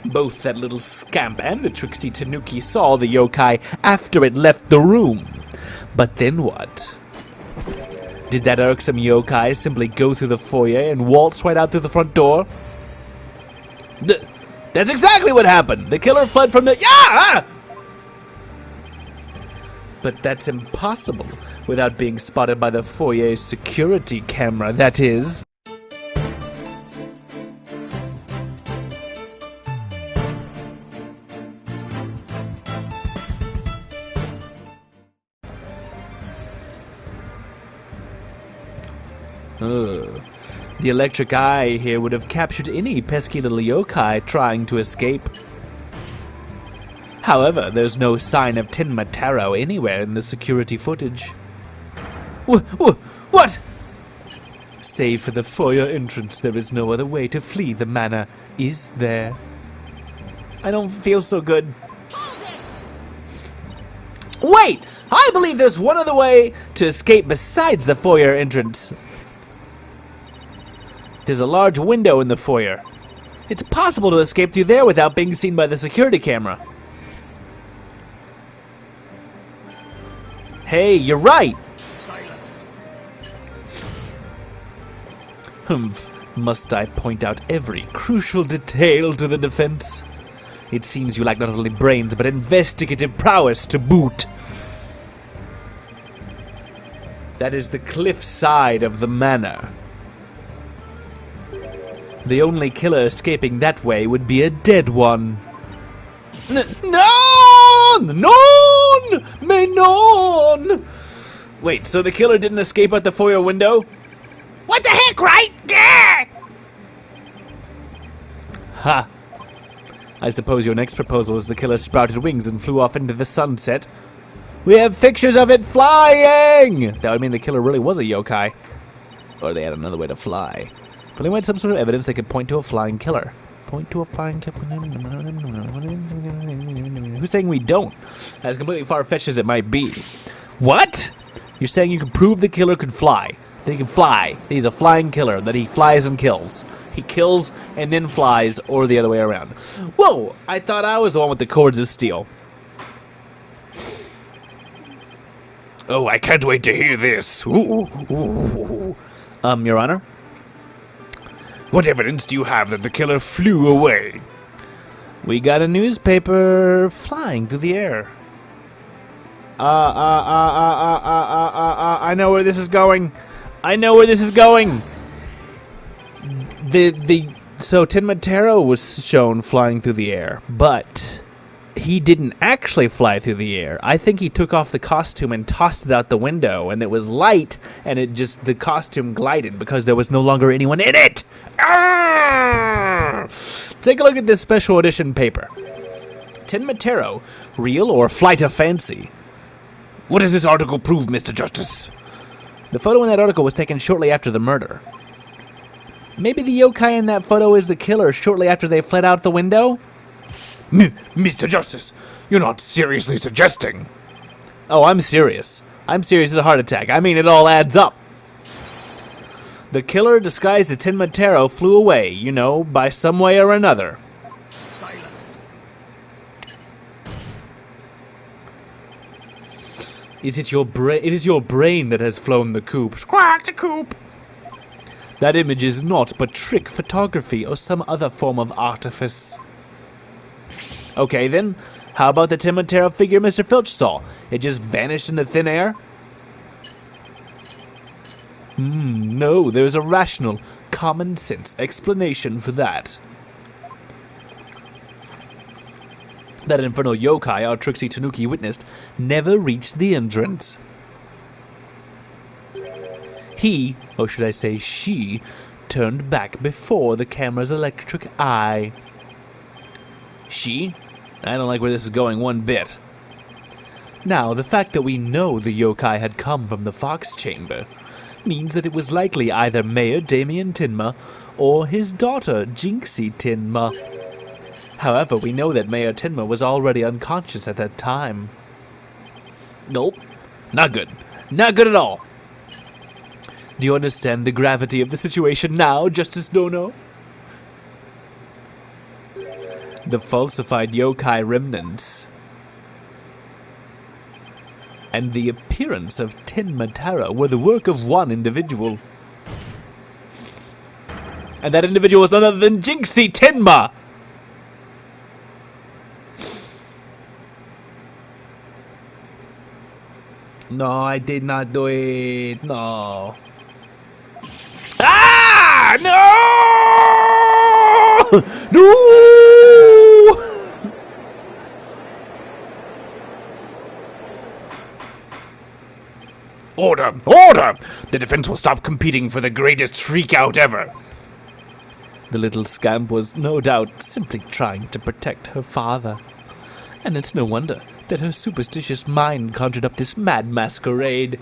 Both that little scamp and the tricksy Tanuki saw the yokai after it left the room. But then what? Did that irksome yokai simply go through the foyer and waltz right out through the front door? That's exactly what happened! The killer fled from the... Yeah! But that's impossible without being spotted by the foyer's security camera, that is. The electric eye here would have captured any pesky little yokai trying to escape. However, there's no sign of Tenma Taro anywhere in the security footage. What? Save for the foyer entrance, there is no other way to flee the manor, is there? I don't feel so good. Wait! I believe there's one other way to escape besides the foyer entrance. There's a large window in the foyer. It's possible to escape through there without being seen by the security camera. Hey, you're right! Humph, must I point out every crucial detail to the defense? It seems you lack not only brains, but investigative prowess to boot. That is the cliff side of the manor. The only killer escaping that way would be a dead one. Non! Wait, so the killer didn't escape out the foyer window? What the heck, right? Yeah! Ha! I suppose your next proposal is the killer sprouted wings and flew off into the sunset. We have pictures of it flying! That would mean the killer really was a yokai. Or they had another way to fly. If only we had some sort of evidence they could point to a flying killer. Point to a flying killer. Who's saying we don't? As completely far-fetched as it might be. What? You're saying you can prove the killer could fly? That he can fly. That he's a flying killer. That he flies and kills. He kills and then flies, or the other way around. Whoa! I thought I was the one with the cords of steel. Oh, I can't wait to hear this. Your Honor? What evidence do you have that the killer flew away? We got a newspaper flying through the air. I know where this is going. So Tenma Taro was shown flying through the air, but he didn't actually fly through the air. I think he took off the costume and tossed it out the window, and it was light, and the costume glided because there was no longer anyone in it. Take a look at this special edition paper. Tenma Taro, real or flight of fancy? What does this article prove, Mr. Justice? The photo in that article was taken shortly after the murder. Maybe the yokai in that photo is the killer shortly after they fled out the window? Mr. Justice, you're not seriously suggesting... Oh, I'm serious. I'm serious as a heart attack. I mean, it all adds up. The killer disguised as Tenma Taro flew away, you know, by some way or another. Silence. Is it your brain? It is your brain that has flown the coop. Squawk the coop. That image is naught but trick photography or some other form of artifice. Okay, then. How about the Tenma Taro figure Mr. Filch saw? It just vanished into thin air? No, there's a rational, common-sense explanation for that. That infernal yokai our tricksy Tanuki witnessed never reached the entrance. He, or should I say she, turned back before the camera's electric eye. She? I don't like where this is going one bit. Now, the fact that we know the yokai had come from the Fox Chamber means that it was likely either Mayor Damien Tenma or his daughter, Jinxie Tenma. However, we know that Mayor Tenma was already unconscious at that time. Nope. Not good. Not good at all. Do you understand the gravity of the situation now, Justice Dono? The falsified yokai remnants and the appearance of Tenma Taro were the work of one individual. And that individual was none other than Jinxie Tenma! No, I did not do it. No. Ah! No! No! Order! Order! The defense will stop competing for the greatest freak-out ever. The little scamp was, no doubt, simply trying to protect her father. And it's no wonder that her superstitious mind conjured up this mad masquerade.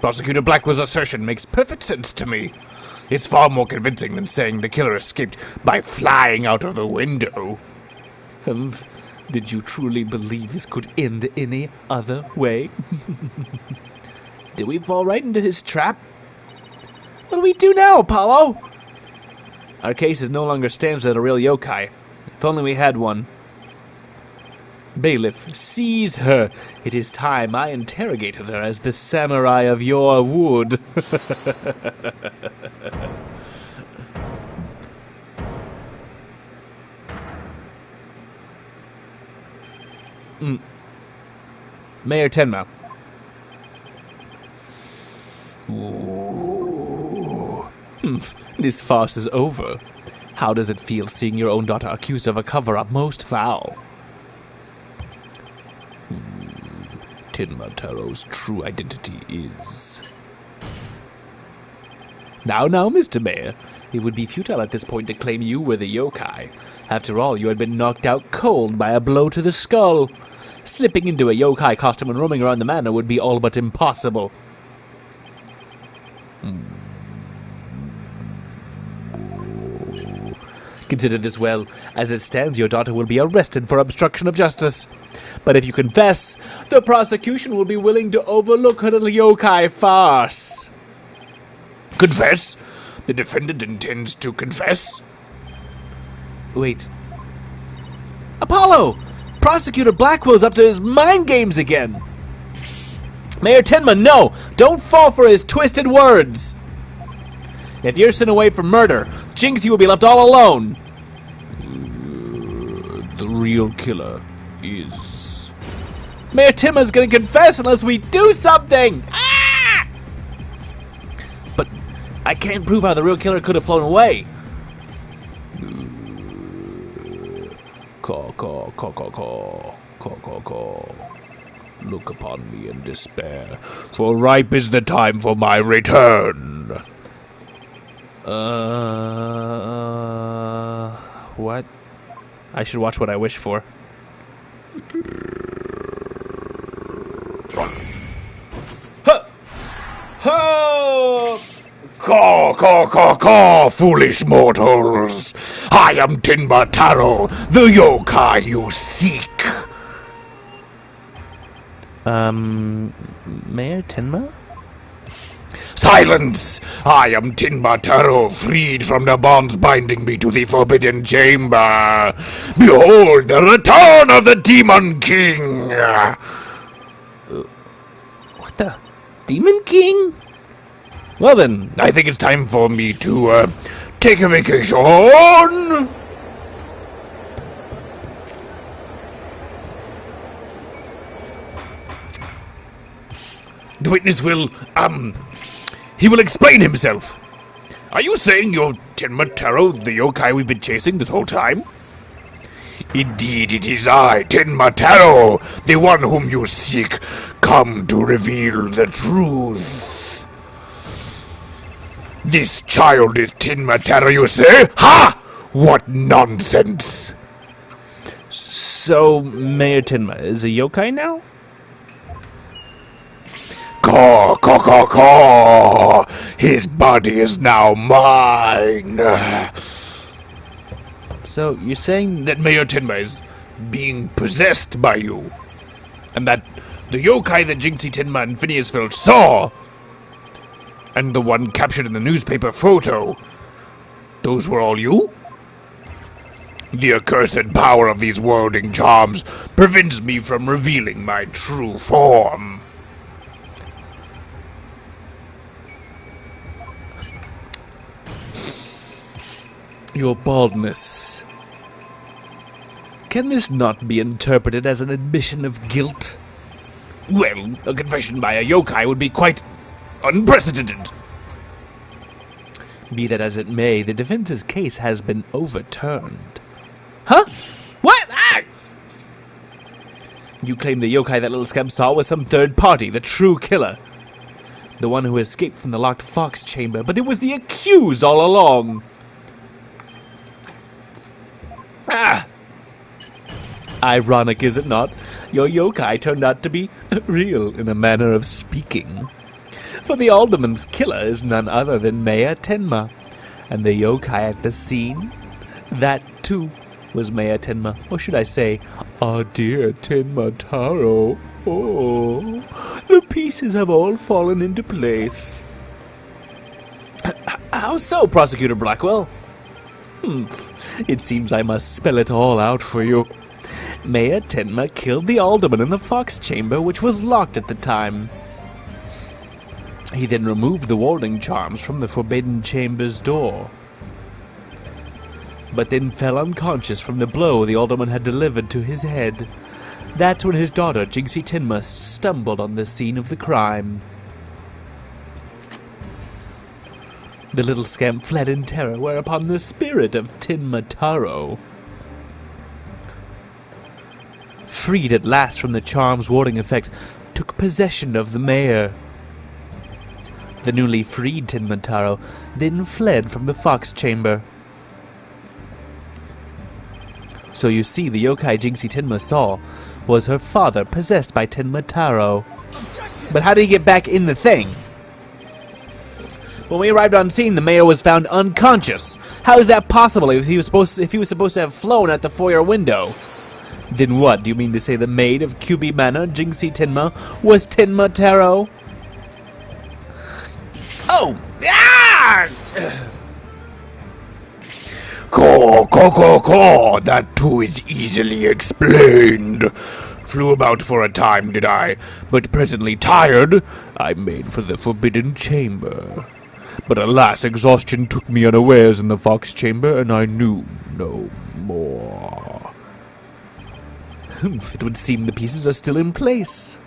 Prosecutor Blackwell's assertion makes perfect sense to me. It's far more convincing than saying the killer escaped by flying out of the window. Did you truly believe this could end any other way? Did we fall right into his trap? What do we do now, Apollo? Our case no longer stands without a real yokai. If only we had one. Bailiff, seize her. It is time I interrogated her as the samurai of your wood. Mayor Tenma. This farce is over. How does it feel seeing your own daughter accused of a cover-up most foul? Tenma Taro's true identity is... Now, Mr. Mayor, it would be futile at this point to claim you were the yokai. After all, you had been knocked out cold by a blow to the skull. Slipping into a yokai costume and roaming around the manor would be all but impossible. Consider this well. As it stands, your daughter will be arrested for obstruction of justice. But if you confess, the prosecution will be willing to overlook her little yokai farce. Confess? The defendant intends to confess? Wait. Apollo! Prosecutor Blackwill's up to his mind games again! Mayor Tenma, no! Don't fall for his twisted words! If you're sent away for murder, Jinxie will be left all alone! The real killer is... Mayor Tenma's gonna confess unless we do something! Ah! But I can't prove how the real killer could have flown away. Look upon me in despair, for ripe is the time for my return. What? I should watch what I wish for. Huh! Huh! Caw, foolish mortals! I am Tenma Taro, the yokai you seek! Mayor Tenma? Silence! I am Tenma Taro, freed from the bonds binding me to the Forbidden Chamber! Behold the return of the Demon King! What the? Demon King? Well then, I think it's time for me to, take a vacation! The witness will, he will explain himself. Are you saying you're Tenma Taro, the yokai we've been chasing this whole time? Indeed, it is I, Tenma Taro, the one whom you seek, come to reveal the truth. This child is Tenma Taro, you say? Ha! What nonsense! so Mayor Tenma is a yokai now? Caw! His body is now mine! So you're saying That Mayor Tenma is being possessed by you, and that the yokai that Jinxie, Tenma, and Phineas Filch saw, and the one captured in the newspaper photo, those were all you? The accursed power of these warding charms prevents me from revealing my true form. Your baldness. Can this not be interpreted as an admission of guilt? Well, a confession by a yokai would be quite unprecedented. Be that as it may, the defense's case has been overturned. Huh? What? Ah! You claim the yokai that little scamp saw was some third party, the true killer. The one who escaped from the locked fox chamber, but it was the accused all along. Ah! Ironic, is it not? Your yokai turned out to be real in a manner of speaking. For the alderman's killer is none other than Mayor Tenma, and the yokai at the scene, that too was Mayor Tenma, or should I say, our dear Tenma Taro. Oh, the pieces have all fallen into place. How so, Prosecutor Blackquill? It seems I must spell it all out for you. Mayor Tenma killed the alderman in the fox chamber, which was locked at the time. He then removed the warding charms from the forbidden chamber's door, but then fell unconscious from the blow the alderman had delivered to his head. That's when his daughter, Jinxie Tenma, stumbled on the scene of the crime. The little scamp fled in terror, whereupon the spirit of Tenma Taro, freed at last from the charm's warding effect, took possession of the mayor. The newly freed Tenma Taro then fled from the fox chamber. So you see, the yokai Jinxie Tenma saw was her father possessed by Tenma Taro. But how did he get back in the thing? When we arrived on scene, the mayor was found unconscious. How is that possible if he was supposed to have flown out the foyer window? Then what, do you mean to say the maid of Kyubi Manor, Jinxie Tenma, was Tenma Taro? Oh! Ah! Caw, that too is easily explained. Flew about for a time, did I, but presently tired, I made for the forbidden chamber. But alas, exhaustion took me unawares in the fox chamber, and I knew no more. It would seem the pieces are still in place.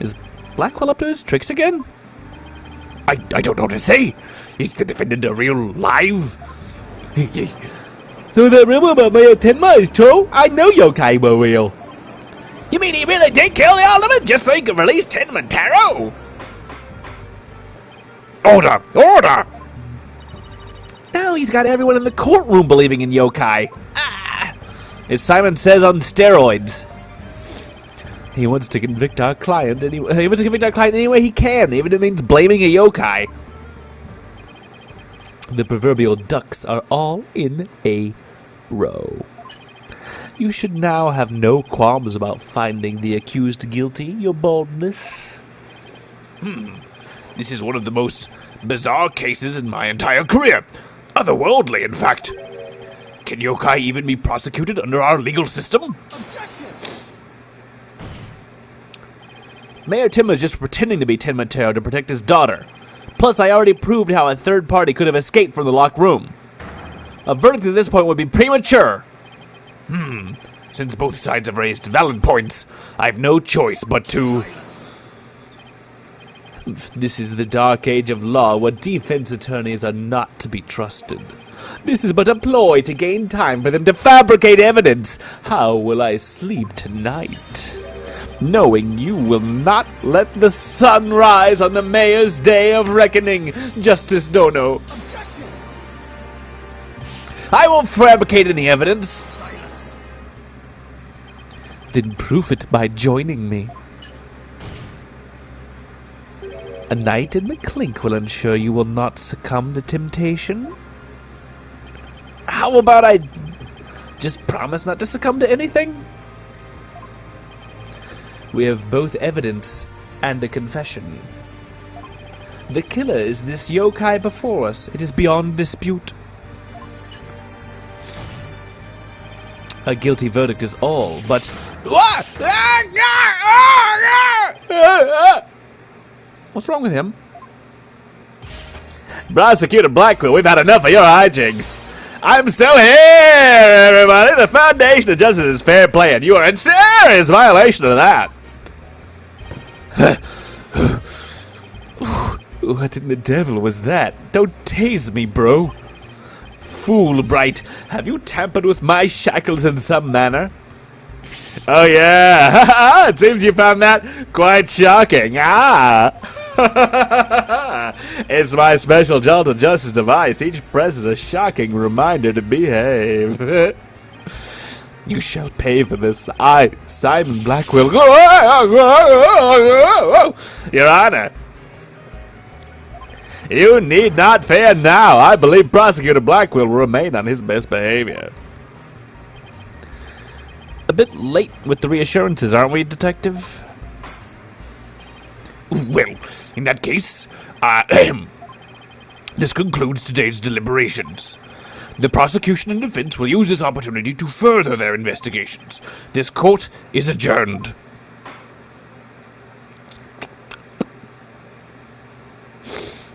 Is Blackquill up to his tricks again? I don't know what to say. Is the defendant a real live? So the rumor about Mayor Tenma is true? I know yokai were real. You mean he really did kill the alderman just so he could release Tenma Taro? Order! Order! Now he's got everyone in the courtroom believing in yokai. As Simon says, on steroids. He wants to convict our client any way he can, even if it means blaming a yokai. The proverbial ducks are all in a row. You should now have no qualms about finding the accused guilty, your baldness. This is one of the most bizarre cases in my entire career. Otherworldly, in fact. Can yokai even be prosecuted under our legal system? Mayor Tenma is just pretending to be Tenma Taro to protect his daughter. Plus, I already proved how a third party could have escaped from the locked room. A verdict at this point would be premature. Since both sides have raised valid points, I've no choice but to... This is the dark age of law where defense attorneys are not to be trusted. This is but a ploy to gain time for them to fabricate evidence. How will I sleep tonight, knowing you will not let the sun rise on the mayor's day of reckoning, Justice Dono? I won't fabricate any evidence. Then prove it by joining me. A night in the clink will ensure you will not succumb to temptation. How about I just promise not to succumb to anything? We have both evidence and a confession. The killer is this yokai before us. It is beyond dispute. A guilty verdict is all, but... What's wrong with him? Prosecutor Blackquill, we've had enough of your hijinks. I'm still here, everybody. The foundation of justice is fair play, and you are in serious violation of that. What in the devil was that? Don't tase me, bro. Fool Bright, have you tampered with my shackles in some manner? Oh yeah, it seems you found that quite shocking. It's my special gentle justice device. Each press is a shocking reminder to behave. You shall pay for this. I, Simon Blackquill. Your Honor, you need not fear now. I believe Prosecutor Blackquill will remain on his best behavior. A bit late with the reassurances, aren't we, Detective? Well, in that case, this concludes today's deliberations. The prosecution and defense will use this opportunity to further their investigations. This court is adjourned.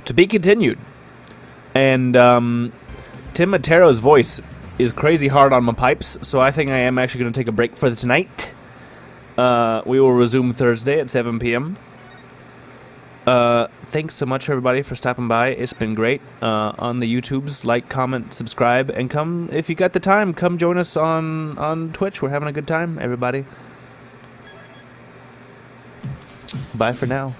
To be continued. And Tenma Taro's voice is crazy hard on my pipes, so I think I am actually going to take a break for tonight. We will resume Thursday at 7 p.m. Thanks so much, everybody, for stopping by. It's been great. On the YouTubes, like, comment, subscribe, and come, if you got the time, come join us on Twitch. We're having a good time, everybody. Bye for now.